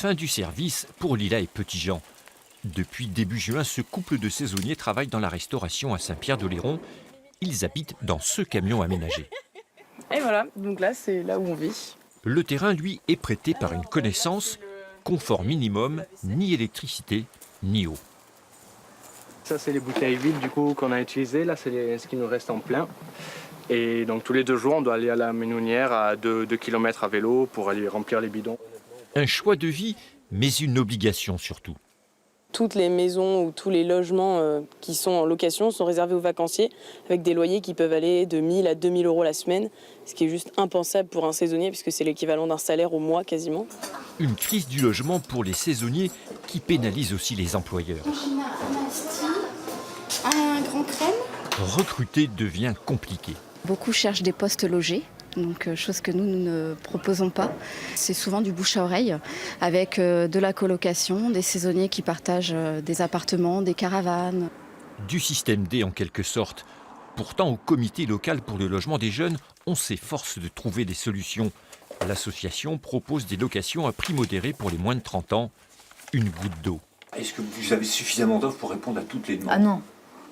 fin du service pour Lila et Petit-Jean. Depuis début juin, ce couple de saisonniers travaille dans la restauration à Saint-Pierre-d'Oléron. Ils habitent dans ce camion aménagé. Et voilà, donc là c'est là où on vit. Le terrain, lui, est prêté par une connaissance, confort minimum, ni électricité, ni eau. Ça, c'est les bouteilles vides du coup qu'on a utilisées. Là, c'est ce qui nous reste en plein. Et donc tous les 2 jours, on doit aller à la Ménounière à 2 km à vélo pour aller remplir les bidons. Un choix de vie, mais une obligation surtout. Toutes les maisons ou tous les logements qui sont en location sont réservés aux vacanciers avec des loyers qui peuvent aller de 1 000 à 2 000 euros la semaine, ce qui est juste impensable pour un saisonnier puisque c'est l'équivalent d'un salaire au mois quasiment. Une crise du logement pour les saisonniers qui pénalise aussi les employeurs. Un grand crème. Recruter devient compliqué. Beaucoup cherchent des postes logés. Donc, chose que nous ne proposons pas. C'est souvent du bouche à oreille avec de la colocation, des saisonniers qui partagent des appartements, des caravanes. Du système D en quelque sorte. Pourtant, au comité local pour le logement des jeunes, on s'efforce de trouver des solutions. L'association propose des locations à prix modéré pour les moins de 30 ans. Une goutte d'eau. Est-ce que vous avez suffisamment d'offres pour répondre à toutes les demandes? Ah non.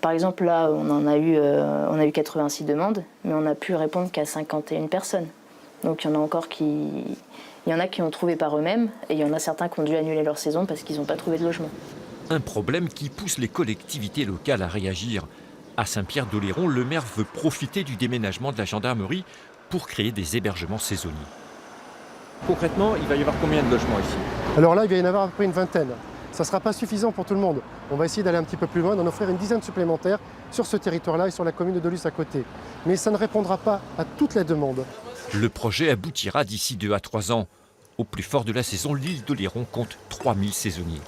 Par exemple, là, on a eu 86 demandes, mais on n'a pu répondre qu'à 51 personnes. Donc il y en a encore il y en a qui ont trouvé par eux-mêmes, et il y en a certains qui ont dû annuler leur saison parce qu'ils n'ont pas trouvé de logement. Un problème qui pousse les collectivités locales à réagir. À Saint-Pierre-d'Oléron, le maire veut profiter du déménagement de la gendarmerie pour créer des hébergements saisonniers. Concrètement, il va y avoir combien de logements ici? Alors là, il va y en avoir à peu près une vingtaine. Ça ne sera pas suffisant pour tout le monde. On va essayer d'aller un petit peu plus loin, d'en offrir une dizaine supplémentaires sur ce territoire-là et sur la commune de Dolus à côté. Mais ça ne répondra pas à toutes les demandes. Le projet aboutira d'ici 2 à 3 ans. Au plus fort de la saison, l'île d'Oléron compte 3000 saisonniers.